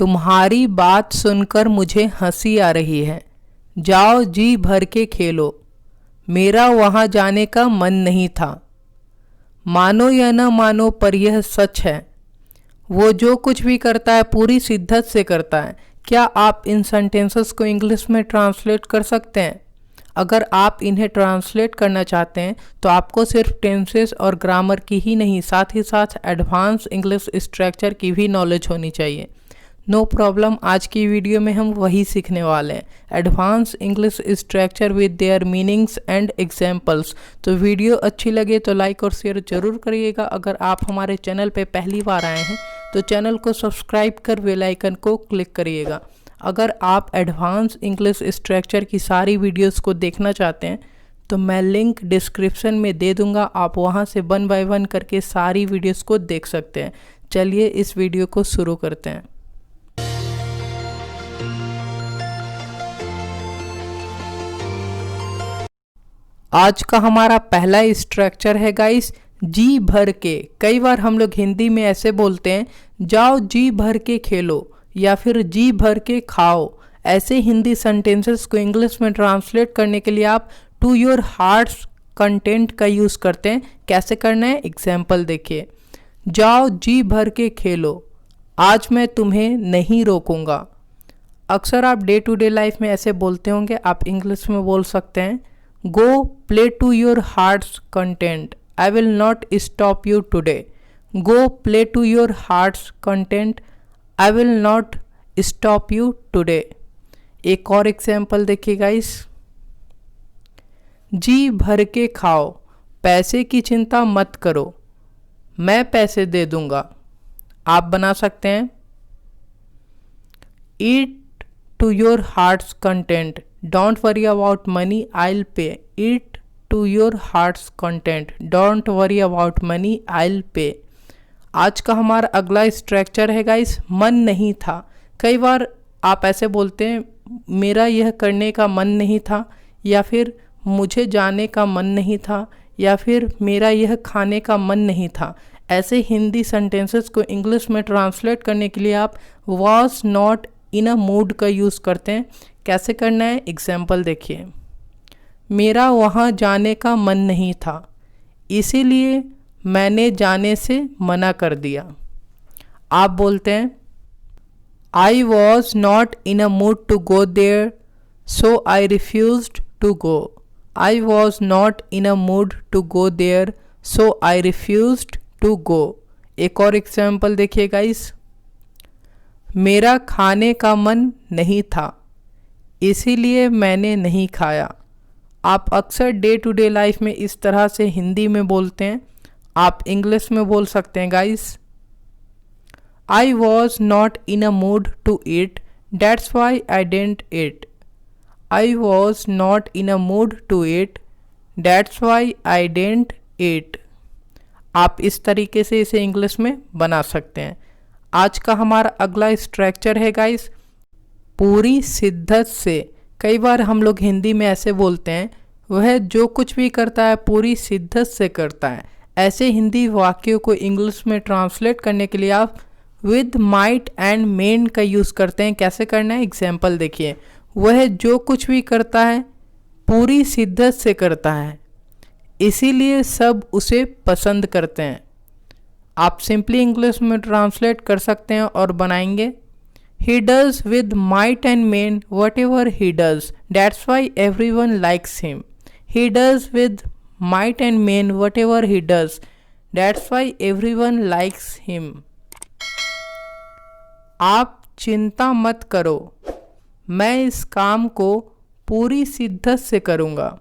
तुम्हारी बात सुनकर मुझे हंसी आ रही है। जाओ जी भर के खेलो, मेरा वहाँ जाने का मन नहीं था। मानो या न मानो पर यह सच है, वो जो कुछ भी करता है पूरी शिद्दत से करता है। क्या आप इन सेंटेंसेस को इंग्लिश में ट्रांसलेट कर सकते हैं? अगर आप इन्हें ट्रांसलेट करना चाहते हैं तो आपको सिर्फ टेंसेस और ग्रामर की ही नहीं, साथ ही साथ एडवांस इंग्लिश स्ट्रक्चर की भी नॉलेज होनी चाहिए। नो प्रॉब्लम, आज की वीडियो में हम वही सीखने वाले हैं, advance English structure with their meanings and examples. तो वीडियो अच्छी लगे तो लाइक और शेयर जरूर करिएगा। अगर आप हमारे चैनल पे पहली बार आए हैं तो चैनल को सब्सक्राइब कर बेल आइकन को क्लिक करिएगा। अगर आप एडवांस इंग्लिश स्ट्रक्चर की सारी वीडियोस को देखना चाहते हैं तो मैं लिंक डिस्क्रिप्शन में दे दूंगा, आप वहां से 1 बाय 1 करके सारी वीडियोस को देख सकते हैं। चलिए इस वीडियो को शुरू करते हैं। आज का हमारा पहला स्ट्रक्चर है गाइस, जी भर के। कई बार हम लोग हिंदी में ऐसे बोलते हैं, जाओ जी भर के खेलो या फिर जी भर के खाओ। ऐसे हिंदी सेंटेंसेस को इंग्लिश में ट्रांसलेट करने के लिए आप टू योर हार्ट्स कंटेंट का यूज़ करते हैं। कैसे करना है, एग्जाम्पल देखिए। जाओ जी भर के खेलो, आज मैं तुम्हें नहीं रोकूंगा। अक्सर आप डे टू डे लाइफ में ऐसे बोलते होंगे, आप इंग्लिश में बोल सकते हैं, go play to your hearts content, I will not stop you today. Go play to your hearts content, I will not stop you today. एक और एग्जाम्पल देखिए गाइस, जी भर के खाओ, पैसे की चिंता मत करो, मैं पैसे दे दूंगा। आप बना सकते हैं, eat to your hearts content, don't worry about money, I'll pay. Eat to your hearts content, don't worry about money, I'll pay. आज का हमारा अगला स्ट्रक्चर है गाइस, मन नहीं था। कई बार आप ऐसे बोलते हैं, मेरा यह करने का मन नहीं था, या फिर मुझे जाने का मन नहीं था, या फिर मेरा यह खाने का मन नहीं था। ऐसे हिंदी सेंटेंसेस को इंग्लिश में ट्रांसलेट करने के लिए आप was not in a mood का यूज़ करते हैं। कैसे करना है, एग्जाम्पल देखिए। मेरा वहाँ जाने का मन नहीं था, इसीलिए मैंने जाने से मना कर दिया। आप बोलते हैं, I was not in a mood to go there, so I refused to go. I was not in a mood to go there, so I refused to go. एक और एग्जाम्पल देखिए गाइस, मेरा खाने का मन नहीं था, इसीलिए मैंने नहीं खाया। आप अक्सर डे टू डे लाइफ में इस तरह से हिंदी में बोलते हैं, आप इंग्लिश में बोल सकते हैं guys, I was not in a mood to eat, that's why I didn't eat. I was not in a mood to eat, that's why I didn't eat. आप इस तरीके से इसे इंग्लिश में बना सकते हैं। आज का हमारा अगला स्ट्रक्चर है गाइस, पूरी शिद्दत से। कई बार हम लोग हिंदी में ऐसे बोलते हैं, वह जो कुछ भी करता है पूरी शिद्दत से करता है। ऐसे हिंदी वाक्यों को इंग्लिश में ट्रांसलेट करने के लिए आप विद माइट एंड मेन का यूज़ करते हैं। कैसे करना है, एग्जाम्पल देखिए। वह जो कुछ भी करता है पूरी शिद्दत से करता है, इसीलिए सब उसे पसंद करते हैं। आप सिंपली इंग्लिश में ट्रांसलेट कर सकते हैं और बनाएंगे, he does with might and main whatever he does, that's why everyone likes him. He does with might and main whatever he does, that's why everyone likes him. आप चिंता मत करो, मैं इस काम को पूरी शिद्दत से करूँगा।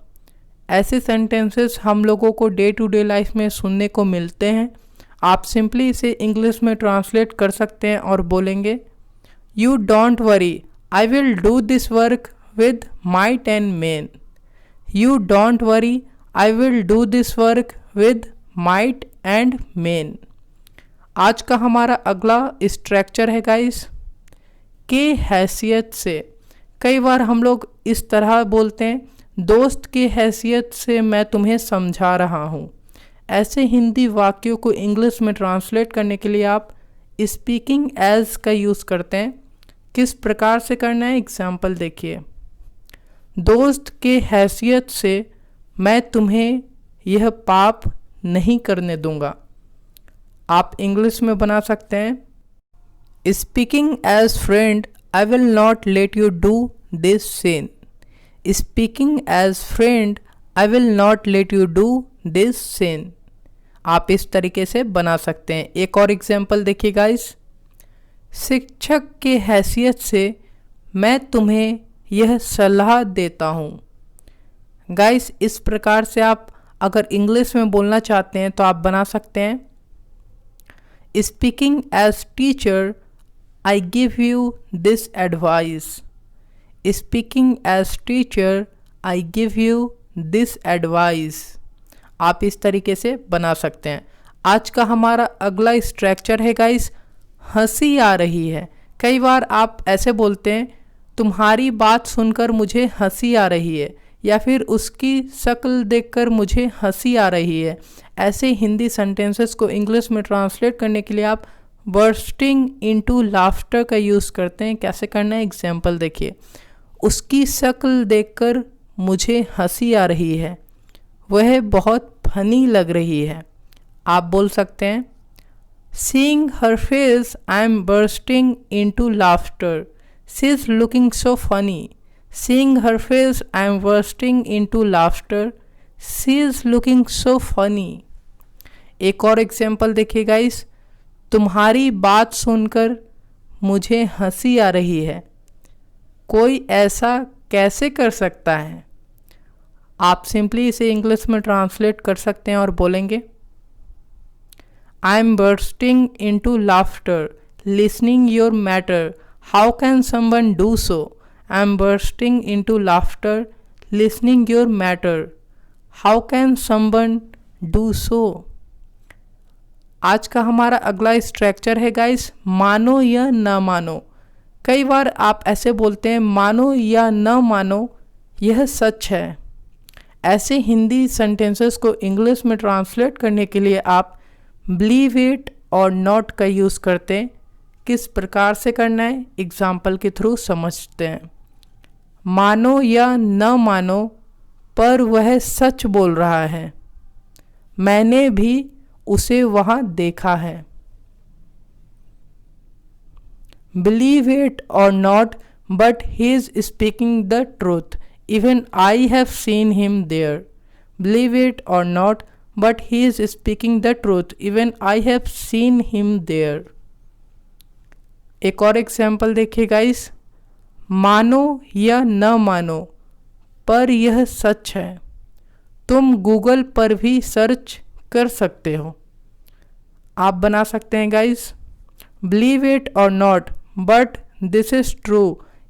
ऐसे सेंटेंसेस हम लोगों को डे टू डे लाइफ में सुनने को मिलते हैं। आप सिंपली इसे इंग्लिश में ट्रांसलेट कर सकते हैं और बोलेंगे, You don't worry, I will do this work with might and main. You don't worry, I will do this work with might and main. आज का हमारा अगला स्ट्रक्चर है गाइस, के हैसियत से। कई बार हम लोग इस तरह बोलते हैं, दोस्त की हैसियत से मैं तुम्हें समझा रहा हूँ। ऐसे हिंदी वाक्यों को इंग्लिश में ट्रांसलेट करने के लिए आप स्पीकिंग एज का यूज़ करते हैं। किस प्रकार से करना है, एग्जाम्पल देखिए। दोस्त के हैसियत से मैं तुम्हें यह पाप नहीं करने दूंगा। आप इंग्लिश में बना सकते हैं, speaking as friend I will not let you do this sin। Speaking as friend I will not let you do this sin। आप इस तरीके से बना सकते हैं। एक और एग्जाम्पल देखिए गाइस, शिक्षक के हैसियत से मैं तुम्हें यह सलाह देता हूँ। गाइस इस प्रकार से आप अगर इंग्लिश में बोलना चाहते हैं तो आप बना सकते हैं, speaking as teacher I give you this advice. Speaking as teacher I give you this advice. आप इस तरीके से बना सकते हैं। आज का हमारा अगला स्ट्रक्चर है गाइस, हंसी आ रही है। कई बार आप ऐसे बोलते हैं, तुम्हारी बात सुनकर मुझे हंसी आ रही है, या फिर उसकी शक्ल देखकर मुझे हंसी आ रही है। ऐसे हिंदी सेंटेंसेस को इंग्लिश में ट्रांसलेट करने के लिए आप बर्स्टिंग इनटू लाफ्टर का यूज़ करते हैं। कैसे करना है, एग्जाम्पल देखिए। उसकी शक्ल देखकर मुझे हंसी आ रही है, वह बहुत फनी लग रही है। आप बोल सकते हैं, seeing her face I am bursting into laughter, she is looking so funny. Seeing her face, I am bursting into laughter. She is looking so funny. एक और एग्जाम्पल देखिए गाइस, तुम्हारी बात सुनकर मुझे हंसी आ रही है, कोई ऐसा कैसे कर सकता है। आप सिंपली इसे इंग्लिश में ट्रांसलेट कर सकते हैं और बोलेंगे, I am bursting into laughter, listening your matter. How can someone do so? I am bursting into laughter, listening your matter. How can someone do so? आज का हमारा अगला स्ट्रक्चर है गाइस, मानो या न मानो। कई बार आप ऐसे बोलते हैं, मानो या न मानो यह सच है। ऐसे हिंदी सेंटेंसेस को इंग्लिश में ट्रांसलेट करने के लिए आप बिलीव इट और नॉट का यूज़ करते हैं। किस प्रकार से करना है, एग्जाम्पल के थ्रू समझते हैं। मानो या न मानो, पर वह सच बोल रहा है, मैंने भी उसे वहाँ देखा है। Believe it or not, but he is speaking the truth, even I have seen him there. Believe it or not, but he is speaking the truth, even I have seen him there. एक और example देखिए guys, मानो या न मानो, पर यह सच है, तुम गूगल पर भी सर्च कर सकते हो। आप बना सकते हैं guys, believe it or not, but this is true,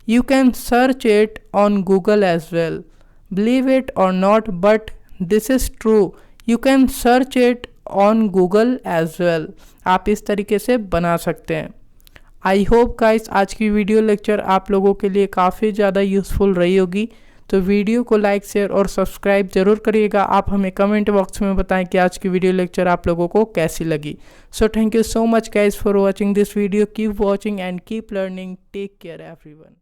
you can search it on Google as well. Believe it or not, but this is true, you can search it on Google as well. आप इस तरीके से बना सकते हैं। I hope guys आज की video lecture आप लोगों के लिए काफ़ी ज़्यादा यूज़फुल रही होगी। तो वीडियो को लाइक, शेयर और सब्सक्राइब जरूर करिएगा। आप हमें कमेंट बॉक्स में बताएं कि आज की वीडियो लेक्चर आप लोगों को कैसी लगी। So thank you so much guys for watching this video. Keep watching and keep learning. Take care everyone.